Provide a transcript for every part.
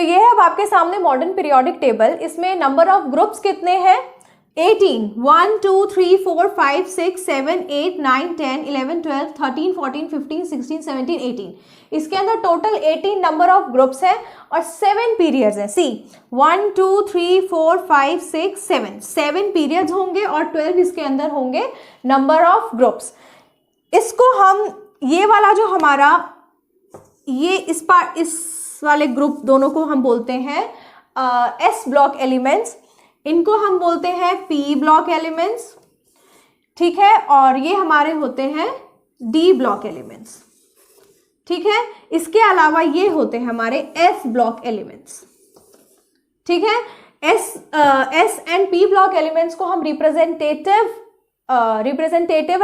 ये है अब आपके सामने मॉडर्न पीरियोडिक टेबल। इसमें नंबर ऑफ ग्रुप्स कितने हैं? 18। 1 2 3 4 5 6 7 8 9 10 11 12 13 14 15 16 17 18। इसके अंदर टोटल 18 नंबर ऑफ ग्रुप्स है और 7 पीरियड्स हैं। सी 1 2 3 4 5 6 7 पीरियड्स होंगे और 12 इसके अंदर होंगे नंबर ऑफ ग्रुप्स। इसको हम ये वाला जो हमारा ये इस वाले ग्रुप दोनों को हम बोलते हैं एस ब्लॉक एलिमेंट्स, इनको हम बोलते हैं पी ब्लॉक एलिमेंट्स, ठीक है, और ये हमारे होते हैं डी ब्लॉक एलिमेंट्स, ठीक है। इसके अलावा ये होते हैं हमारे एफ ब्लॉक एलिमेंट्स, ठीक है। S and P block elements को हम रिप्रेजेंटेटिव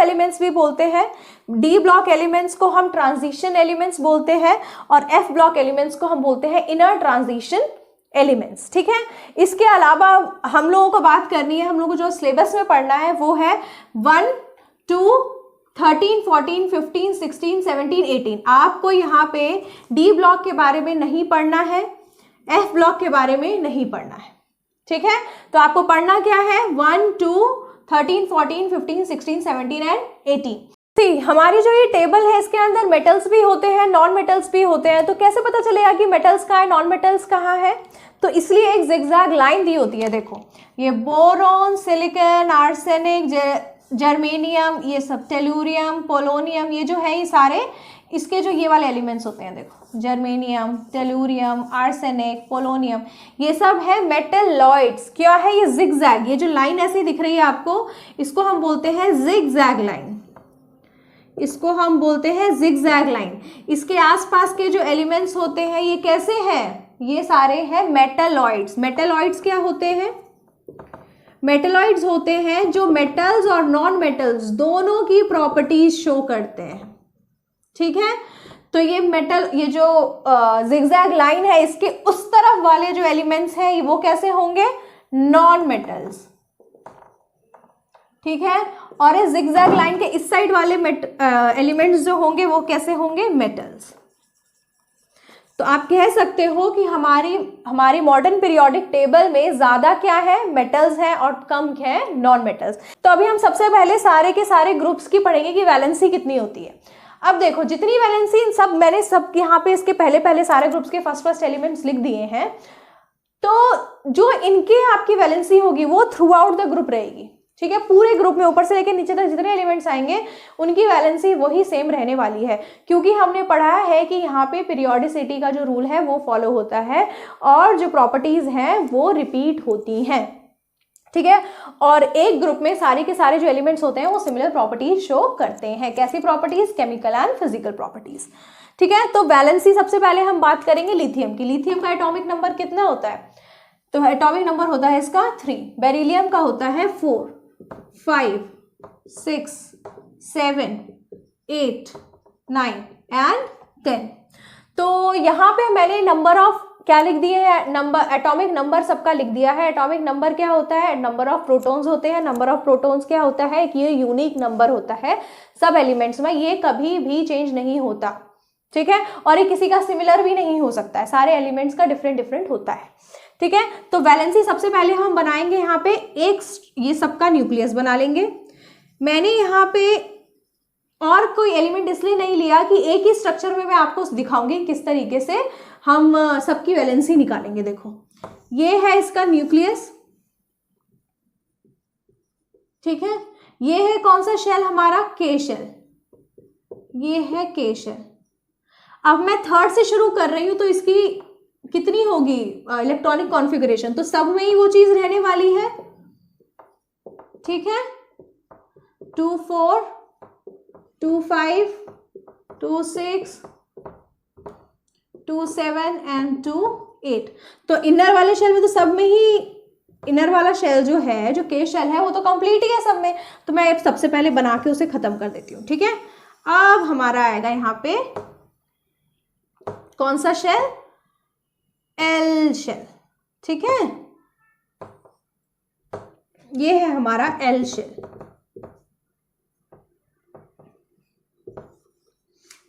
एलिमेंट्स भी बोलते हैं। डी ब्लॉक एलिमेंट्स को हम ट्रांजिशन एलिमेंट्स बोलते हैं और एफ ब्लॉक एलिमेंट्स को हम बोलते हैं इनर ट्रांजिशन एलिमेंट्स, ठीक है। इसके अलावा हम लोगों को बात करनी है, हम लोगों को जो सिलेबस में पढ़ना है वो है 1 2 13 14 15 16 17 18। आपको यहाँ पे डी ब्लॉक के बारे में नहीं पढ़ना है, एफ ब्लॉक के बारे में नहीं पढ़ना है, ठीक है। तो आपको पढ़ना क्या है? 1 2 13 14 15 16 17 एंड 18। हमारी जो ये टेबल है इसके अंदर मेटल्स भी होते हैं, नॉन मेटल्स भी होते हैं। तो कैसे पता चलेगा कि मेटल्स कहाँ है, नॉन मेटल्स कहाँ है? तो इसलिए एक जिगजैग लाइन दी होती है। देखो ये बोरॉन, सिलिकॉन, आर्सेनिक, जर्मेनियम, ये सब टेलुरियम, पोलोनियम, ये जो है ये सारे इसके जो ये वाले एलिमेंट्स होते हैं, देखो जर्मेनियम, टेलुरियम, आर्सेनिक, पोलोनियम, ये सब है मेटलॉइड्स। क्या है ये? जिगजैग। ये जो लाइन ऐसी दिख रही है आपको, इसको हम बोलते हैं जिगजैग लाइन, इसको हम बोलते हैं जिगजैग लाइन। इसके आसपास के जो एलिमेंट्स होते हैं ये कैसे हैं? ये सारे हैं मेटलॉइड्स। मेटलॉइड्स क्या होते हैं? मेटलॉइड्स होते हैं जो मेटल्स और नॉन मेटल्स दोनों की प्रॉपर्टीज शो करते हैं, ठीक है। तो ये मेटल, ये जो जिगजैग लाइन है इसके उस तरफ वाले जो एलिमेंट्स हैं वो कैसे होंगे? नॉन मेटल्स, ठीक है। और इस जिगजैग लाइन के इस साइड वाले एलिमेंट्स जो होंगे वो कैसे होंगे? मेटल्स। तो आप कह सकते हो कि हमारी मॉडर्न पीरियोडिक टेबल में ज्यादा क्या है? मेटल्स हैं और कम है नॉन मेटल्स। तो अभी हम सबसे पहले सारे के सारे ग्रुप्स की पढ़ेंगे कि वैलेंसी कितनी होती है। अब देखो जितनी वैलेंसी मैंने सब यहाँ पे इसके पहले सारे ग्रुप्स के फर्स्ट एलिमेंट्स लिख दिए हैं। तो जो इनके आपकी वैलेंसी होगी वो थ्रू आउट द ग्रुप रहेगी, ठीक है। पूरे ग्रुप में ऊपर से लेकर नीचे तक जितने एलिमेंट्स आएंगे उनकी वैलेंसी वही सेम रहने वाली है, क्योंकि हमने पढ़ा है कि यहाँ पे पीरियोडिसिटी का जो रूल है वो फॉलो होता है और जो प्रॉपर्टीज हैं वो रिपीट होती हैं, ठीक है। और एक ग्रुप में सारे के सारे जो एलिमेंट्स होते हैं वो सिमिलर प्रॉपर्टीज शो करते हैं। कैसी properties? Chemical and physical properties, ठीक है। तो वैलेंसी सबसे पहले हम बात करेंगे लिथियम की। लिथियम का एटॉमिक नंबर कितना होता है? तो एटॉमिक नंबर होता है इसका 3। बेरिलियम का होता है 4 5 6 7 8 9 एंड 10। तो यहाँ पे मैंने नंबर ऑफ क्या लिख दिए है? नंबर, एटॉमिक नंबर सबका लिख दिया है। एटॉमिक नंबर क्या होता है? नंबर ऑफ प्रोटॉन्स होते हैं। नंबर ऑफ प्रोटॉन्स क्या होता है? कि ये यूनिक नंबर होता है सब एलिमेंट्स में, ये कभी भी चेंज नहीं होता, ठीक है। और ये किसी का सिमिलर भी नहीं हो सकता है, सारे एलिमेंट्स का डिफरेंट होता है, ठीक है। तो वैलेंसी सबसे पहले हम बनाएंगे यहाँ पे एक, ये सबका न्यूक्लियस बना लेंगे। मैंने यहाँ पे और कोई एलिमेंट इसलिए नहीं लिया कि एक ही स्ट्रक्चर में मैं आपको दिखाऊंगी किस तरीके से हम सबकी वैलेंसी निकालेंगे। देखो ये है इसका न्यूक्लियस, ठीक है। ये है कौन सा शेल? हमारा के शेल, ये है के शेल। अब मैं थर्ड से शुरू कर रही हूं तो इसकी कितनी होगी इलेक्ट्रॉनिक कॉन्फ़िगरेशन? तो सब में ही वो चीज रहने वाली है, ठीक है। 2 4 2 5 2 6 2 7 एंड 2 8। तो इनर वाले शेल में तो सब में ही, इनर वाला शेल जो है, जो के शेल है, वो तो कंप्लीट ही है सब में। तो मैं सबसे पहले बना के उसे खत्म कर देती हूँ, ठीक है। अब हमारा आएगा यहाँ पे कौन सा शेल? एल शेल, ठीक है। ये है हमारा एल शेल।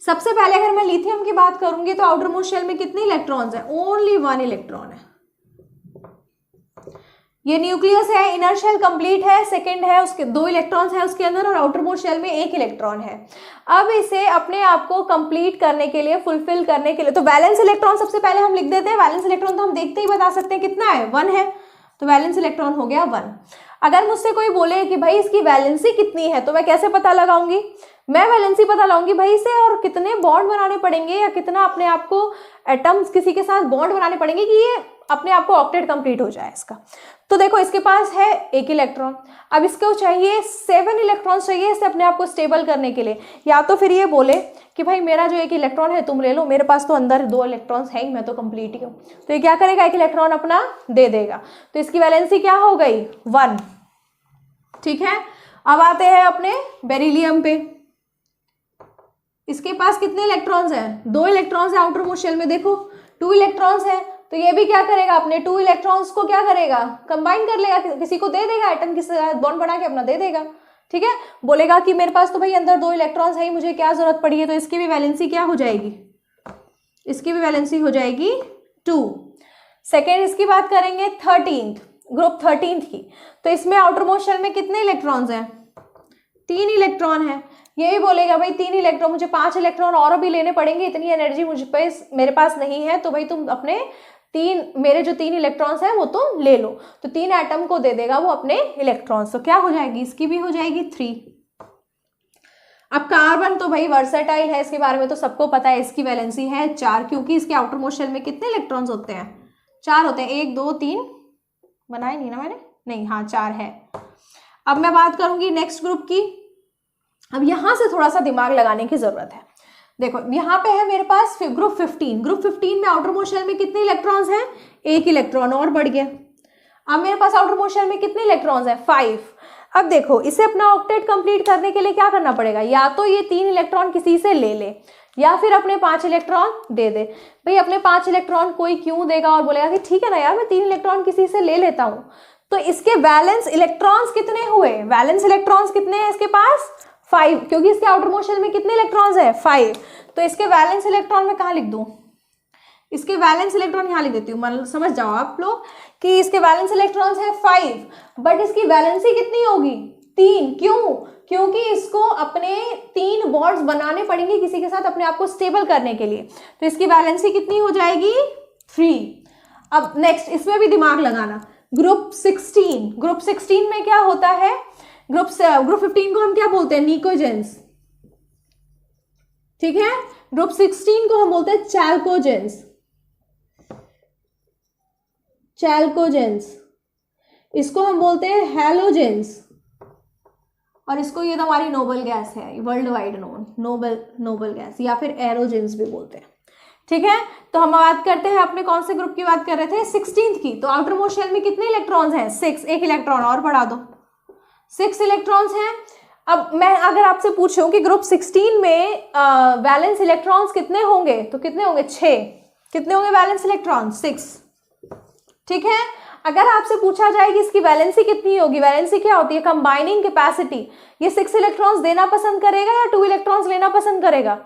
सबसे पहले अगर मैं लिथियम की बात करूंगी तो आउटर मोस्ट शेल में कितने इलेक्ट्रॉन्स हैं? ओनली 1 इलेक्ट्रॉन है। ये न्यूक्लियस है, इनर शेल कंप्लीट है, सेकंड है, उसके 2 इलेक्ट्रॉन्स है उसके अंदर, और आउटर मोस्ट शेल में 1 इलेक्ट्रॉन है। अब इसे अपने आप को कंप्लीट करने के लिए, फुलफिल करने के लिए, तो वैलेंस इलेक्ट्रॉन सबसे पहले हम लिख देते हैं। वैलेंस इलेक्ट्रॉन तो हम देखते ही बता सकते हैं कितना है, 1 है, तो वैलेंस इलेक्ट्रॉन हो गया 1। अगर मुझसे कोई बोले कि भाई इसकी वैलेंसी कितनी है, तो मैं कैसे पता लगाऊंगी? मैं वैलेंसी पता लगाऊंगी भाई इसे और कितने बॉन्ड बनाने पड़ेंगे, या कितना अपने आप को एटम्स किसी के साथ बॉन्ड बनाने पड़ेंगे कि ये अपने आप को ऑक्टेट कंप्लीट हो जाए इसका। तो देखो इसके पास है 1 इलेक्ट्रॉन, अब इसको चाहिए 7 इलेक्ट्रॉन चाहिए इसे अपने आप को स्टेबल करने के लिए। या तो फिर ये बोले कि भाई मेरा जो 1 इलेक्ट्रॉन है तुम ले लो, मेरे पास तो अंदर 2 इलेक्ट्रॉन्स है ही, मैं तो कंप्लीट ही हूँ। तो ये क्या करेगा? 1 इलेक्ट्रॉन अपना दे देगा, तो इसकी वैलेंसी क्या हो गई? 1। ठीक है, अब आते हैं अपने बेरिलियम पे। इसके पास कितने इलेक्ट्रॉन्स हैं? 2 इलेक्ट्रॉन्स है आउटर मोस्ट शेल में, देखो 2 इलेक्ट्रॉन्स है, तो ये भी क्या करेगा? अपने 2 इलेक्ट्रॉन्स को क्या करेगा? कंबाइन कर लेगा, किसी को दे देगा, एटम किसी के साथ बॉन्ड बना के अपना दे देगा। ठीक है, बोलेगा कि मेरे पास तो भाई अंदर 2 इलेक्ट्रॉन्स है, मुझे क्या जरूरत पड़ी है, तो इसकी भी वैलेंसी क्या हो जाएगी? इसकी भी वैलेंसी हो जाएगी 2। सेकेंड इसकी बात करेंगे 13th, ग्रुप 13th की, तो इसमें आउटर मोस्ट शेल में कितने इलेक्ट्रॉन्स हैं? 3 इलेक्ट्रॉन है। ये भी बोलेगा भाई 3 इलेक्ट्रॉन, मुझे 5 इलेक्ट्रॉन और भी लेने पड़ेगे, इतनी एनर्जी मेरे पास नहीं है, तो भाई तुम अपने मेरे जो 3 इलेक्ट्रॉन्स हैं वो तो ले लो। तो 3 एटम को दे देगा वो अपने इलेक्ट्रॉन्स, तो क्या हो जाएगी? इसकी भी हो जाएगी 3। अब कार्बन तो भाई वर्सेटाइल है, इसके बारे में तो सबको पता है, इसकी वैलेंसी है 4, क्योंकि इसके आउटर मोस्ट शेल में कितने इलेक्ट्रॉन्स होते हैं? 4 होते हैं। 1 2 3 बनाए नहीं ना मैंने, नहीं, हाँ 4 है। अब मैं बात करूंगी नेक्स्ट ग्रुप की। अब यहां से थोड़ा सा दिमाग लगाने की जरूरत है। देखो यहाँ पे है मेरे पास ग्रुप 15। ग्रुप 15 में आउटर मोस्ट शेल में कितने इलेक्ट्रॉन्स हैं? 1 इलेक्ट्रॉन और बढ़ गया। अब मेरे पास आउटर मोस्ट शेल में कितने इलेक्ट्रॉन्स हैं? 5। अब देखो इसे अपना ऑक्टेट कंप्लीट करने के लिए क्या करना पड़ेगा? या तो ये 3 इलेक्ट्रॉन किसी से ले ले, या फिर अपने 5 इलेक्ट्रॉन दे दे। भाई अपने 5 इलेक्ट्रॉन कोई क्यों देगा और बोलेगा कि ठीक है ना यार मैं 3 इलेक्ट्रॉन किसी से ले लेता हूं। तो इसके वैलेंस इलेक्ट्रॉन्स कितने हुए? वैलेंस इलेक्ट्रॉन्स कितने हैं इसके पास? 5, क्योंकि इसके आउटर मोस्ट शेल में कितने इलेक्ट्रॉन्स है? 5। तो इसके वैलेंस इलेक्ट्रॉन में कहाँ लिख दूं? इसके वैलेंस इलेक्ट्रॉन यहाँ लिख देती हूँ, मतलब समझ जाओ आप लोग कि इसके वैलेंस इलेक्ट्रॉन्स है 5, बट इसकी वैलेंसी कितनी होगी? 3। क्यों? क्योंकि इसको अपने 3 बॉन्ड्स बनाने पड़ेंगे किसी के साथ अपने आप को स्टेबल करने के लिए, तो इसकी वैलेंसी कितनी हो जाएगी? 3। अब नेक्स्ट इसमें भी दिमाग लगाना। ग्रुप 16, ग्रुप 16 में क्या होता है? ग्रुप 15 को हम क्या बोलते हैं? निकोजेंस। ठीक है, ग्रुप 16 को हम बोलते हैं चैल्कोजेंस। चैल्कोजेंस, इसको हम बोलते हैं हैलोजेंस, और इसको ये तो हमारी नोबल गैस है, world wide known noble gas, या फिर एरोजेंस भी बोलते हैं। ठीक है, तो हम बात करते हैं अपने कौन से ग्रुप की बात कर रहे थे? 16th की। तो आउटर मोस्ट शेल में कितने इलेक्ट्रॉन्स हैं? 6। 1 इलेक्ट्रॉन और बढ़ा दो, 6 इलेक्ट्रॉन्स हैं। अब मैं अगर आपसे पूछूं कि ग्रुप 16 में वैलेंस इलेक्ट्रॉन्स कितने होंगे, तो कितने होंगे? 6। कितने होंगे वैलेंस इलेक्ट्रॉन? 6। ठीक है, अगर आपसे पूछा जाए कि इसकी वैलेंसी कितनी होगी, वैलेंसी क्या होती है? कंबाइनिंग कैपेसिटी, ये 6 इलेक्ट्रॉन्स देना पसंद करेगा या 2 इलेक्ट्रॉन्स लेना पसंद करेगा?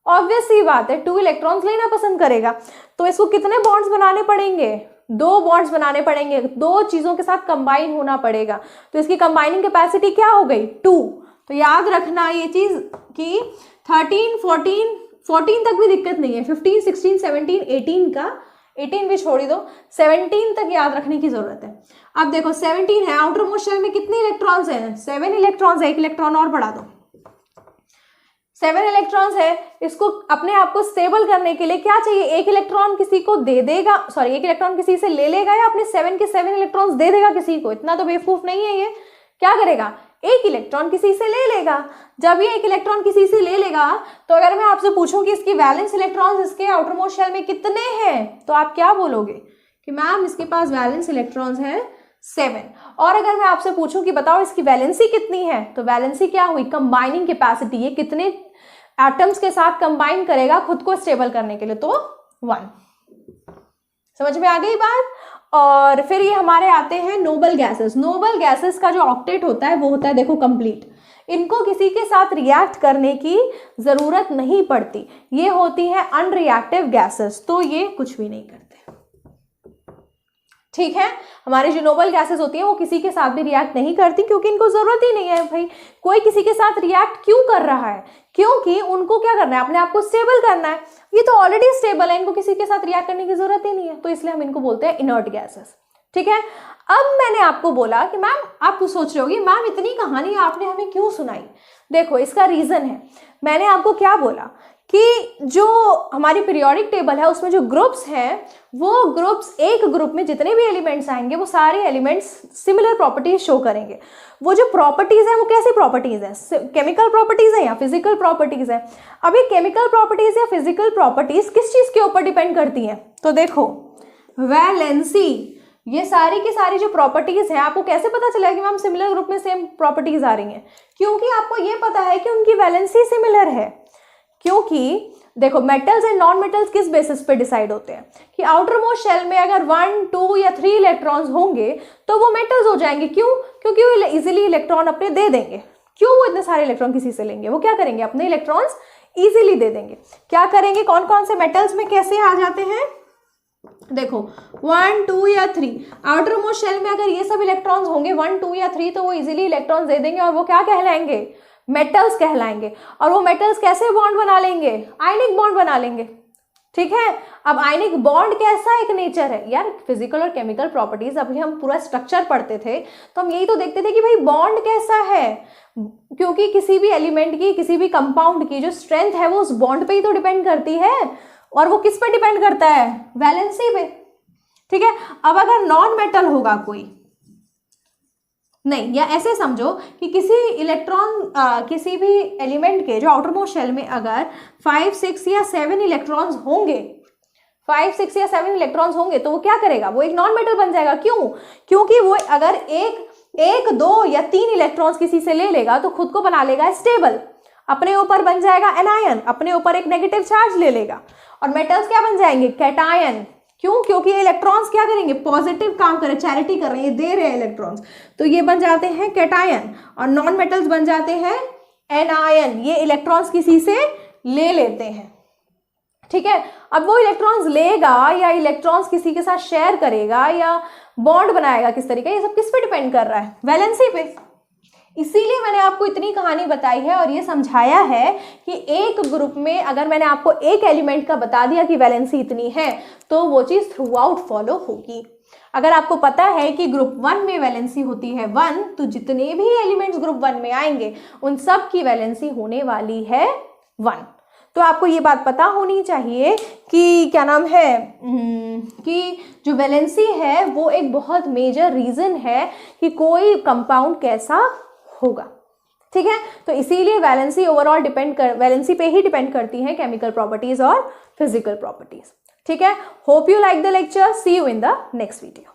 ऑब्वियस सी बात है, 2 इलेक्ट्रॉन्स लेना पसंद करेगा। तो इसको कितने बॉन्ड्स बनाने पड़ेंगे? 2 बॉन्ड्स बनाने पड़ेंगे, 2 चीजों के साथ कंबाइन होना पड़ेगा। तो इसकी कंबाइनिंग कैपेसिटी क्या हो गई? 2। तो याद रखना ये चीज कि 13, 14 तक भी दिक्कत नहीं है, 15, 16, 17, 18 भी छोड़ दो, 17 तक याद रखने की जरूरत है। अब देखो 17 है, आउटर मोस्ट शेल में कितने इलेक्ट्रॉन्स हैं? 7 इलेक्ट्रॉन्स है। 1 इलेक्ट्रॉन और बढ़ा दो, 7 इलेक्ट्रॉन्स है। इसको अपने आप को स्टेबल करने के लिए क्या चाहिए? 1 इलेक्ट्रॉन किसी को दे देगा, 1 इलेक्ट्रॉन किसी से ले लेगा, या अपने 7 के 7 इलेक्ट्रॉन्स दे देगा किसी को? इतना तो बेवकूफ नहीं है ये। क्या करेगा? 1 इलेक्ट्रॉन किसी से ले लेगा। जब ये 1 इलेक्ट्रॉन किसी से ले लेगा, तो अगर मैं आपसे पूछूं कि इसकी वैलेंस इलेक्ट्रॉन्स इसके आउटर मोस्ट शेल में कितने हैं, तो आप क्या बोलोगे? कि मैम इसके पास वैलेंस इलेक्ट्रॉन्स हैं 7। और अगर मैं आपसे पूछूं कि बताओ इसकी वैलेंसी कितनी है, तो वैलेंसी क्या हुई? कंबाइनिंग कैपेसिटी, ये कितने एटम्स के साथ कंबाइन करेगा खुद को स्टेबल करने के लिए, तो 1। समझ में आ गई बात? और फिर ये हमारे आते हैं नोबल गैसेस। नोबल गैसेस का जो ऑक्टेट होता है वो होता है देखो कंप्लीट। इनको किसी के साथ रिएक्ट करने की ज़रूरत नहीं पड़ती, ये होती है अनरिएक्टिव गैसेस, तो ये कुछ भी नहीं करते। ठीक है, हमारी जो नोबल गैसेस होती हैं वो किसी के साथ भी रिएक्ट नहीं करती, क्योंकि इनको ज़रूरत ही नहीं है। भाई कोई किसी के साथ रिएक्ट क्यों कर रहा है? क्योंकि उनको क्या करना है, अपने आप को स्टेबल करना है। ये तो ऑलरेडी स्टेबल है, इनको किसी के साथ रिएक्ट करने की ज़रूरत ही नहीं है, तो इसलिए हम इनको बोलते हैं इनर्ट गैसेस। ठीक है, अब मैंने आपको बोला कि मैम, आप सोच रहे होगी मैम इतनी कहानी आपने हमें क्यों सुनाई? देखो इसका रीज़न है, मैंने आपको क्या बोला कि जो हमारी पीरियोडिक टेबल है उसमें जो ग्रुप्स हैं, वो ग्रुप्स, एक ग्रुप में जितने भी एलिमेंट्स आएंगे वो सारे एलिमेंट्स सिमिलर प्रॉपर्टीज शो करेंगे। वो जो प्रॉपर्टीज हैं वो कैसी प्रॉपर्टीज हैं? केमिकल प्रॉपर्टीज हैं या फिजिकल प्रॉपर्टीज हैं? अभी केमिकल प्रॉपर्टीज या फिजिकल प्रॉपर्टीज किस चीज़ के ऊपर डिपेंड करती हैं? तो देखो वैलेंसी, ये सारी की सारी जो प्रॉपर्टीज हैं, आपको कैसे पता चला कि मैम सिमिलर ग्रुप में सेम प्रॉपर्टीज आ रही हैं? क्योंकि आपको ये पता है कि उनकी वैलेंसी सिमिलर है। क्योंकि देखो मेटल्स एंड नॉन मेटल्स किस बेसिस पे डिसाइड होते हैं कि आउटर मोस्ट शेल में अगर 1, 2 या 3 इलेक्ट्रॉन्स होंगे तो वो मेटल्स हो जाएंगे। क्यों? क्योंकि वो इजीली इलेक्ट्रॉन अपने दे देंगे। क्यों वो इतने सारे इलेक्ट्रॉन किसी से लेंगे? वो क्या करेंगे, अपने इलेक्ट्रॉन्स इजीली दे देंगे। क्या करेंगे, कौन कौन से मेटल्स में कैसे आ जाते हैं? देखो 1, 2 या 3, आउटर मोस्ट शेल में अगर ये सब इलेक्ट्रॉन्स होंगे 1, 2 या 3 तो वो इजीली इलेक्ट्रॉन्स दे देंगे और वो क्या कहलाएंगे, मेटल्स कहलाएंगे। और वो मेटल्स कैसे बॉन्ड बना लेंगे, आयनिक बॉन्ड बना लेंगे। ठीक है, अब आयनिक बॉन्ड कैसा एक नेचर है यार, फिजिकल और केमिकल प्रॉपर्टीज, अभी हम पूरा स्ट्रक्चर पढ़ते थे तो हम यही तो देखते थे कि भाई बॉन्ड कैसा है, क्योंकि किसी भी एलिमेंट की, किसी भी कंपाउंड की जो स्ट्रेंथ है वो उस बॉन्ड पे ही तो डिपेंड करती है। और वो किस पे डिपेंड करता है, वैलेंसी पे। ठीक है, अब अगर नॉन मेटल होगा कोई, नहीं, या ऐसे समझो कि किसी इलेक्ट्रॉन, किसी भी एलिमेंट के जो आउटर मोस्ट शेल में अगर 5, 6 या 7 इलेक्ट्रॉन्स होंगे, 5, 6 या 7 इलेक्ट्रॉन्स होंगे तो वो क्या करेगा, वो एक नॉन मेटल बन जाएगा। क्यों? क्योंकि वो अगर एक 2 या 3 इलेक्ट्रॉन्स किसी से ले लेगा तो खुद को बना लेगा स्टेबल, अपने ऊपर बन जाएगा एनायन, अपने ऊपर एक नेगेटिव चार्ज ले लेगा। और मेटल्स क्या बन जाएंगे, कैटायन। क्यों? क्योंकि ये इलेक्ट्रॉन्स क्या करेंगे, पॉजिटिव काम कर रहे, चैरिटी कर रहे हैं, ये दे रहे हैं इलेक्ट्रॉन्स, तो ये बन जाते हैं कैटायन। और नॉन मेटल्स बन जाते हैं एनायन, ये इलेक्ट्रॉन्स किसी से ले लेते हैं। ठीक है, अब वो इलेक्ट्रॉन्स लेगा या इलेक्ट्रॉन्स किसी के साथ शेयर करेगा या बॉन्ड बनाएगा किस तरीके, ये सब किस पे डिपेंड कर रहा है, वैलेंसी पे। इसीलिए मैंने आपको इतनी कहानी बताई है और ये समझाया है कि एक ग्रुप में अगर मैंने आपको एक एलिमेंट का बता दिया कि वैलेंसी इतनी है तो वो चीज़ थ्रू आउट फॉलो होगी। अगर आपको पता है कि ग्रुप 1 में वैलेंसी होती है 1, तो जितने भी एलिमेंट्स ग्रुप 1 में आएंगे उन सब की वैलेंसी होने वाली है 1। तो आपको ये बात पता होनी चाहिए कि क्या नाम है, कि जो वैलेंसी है वो एक बहुत मेजर रीज़न है कि कोई कंपाउंड कैसा होगा। ठीक है, तो इसीलिए वैलेंसी ओवरऑल वैलेंसी पे ही डिपेंड करती है केमिकल प्रॉपर्टीज और फिजिकल प्रॉपर्टीज। ठीक है, hope you like the lecture, see you in the next video.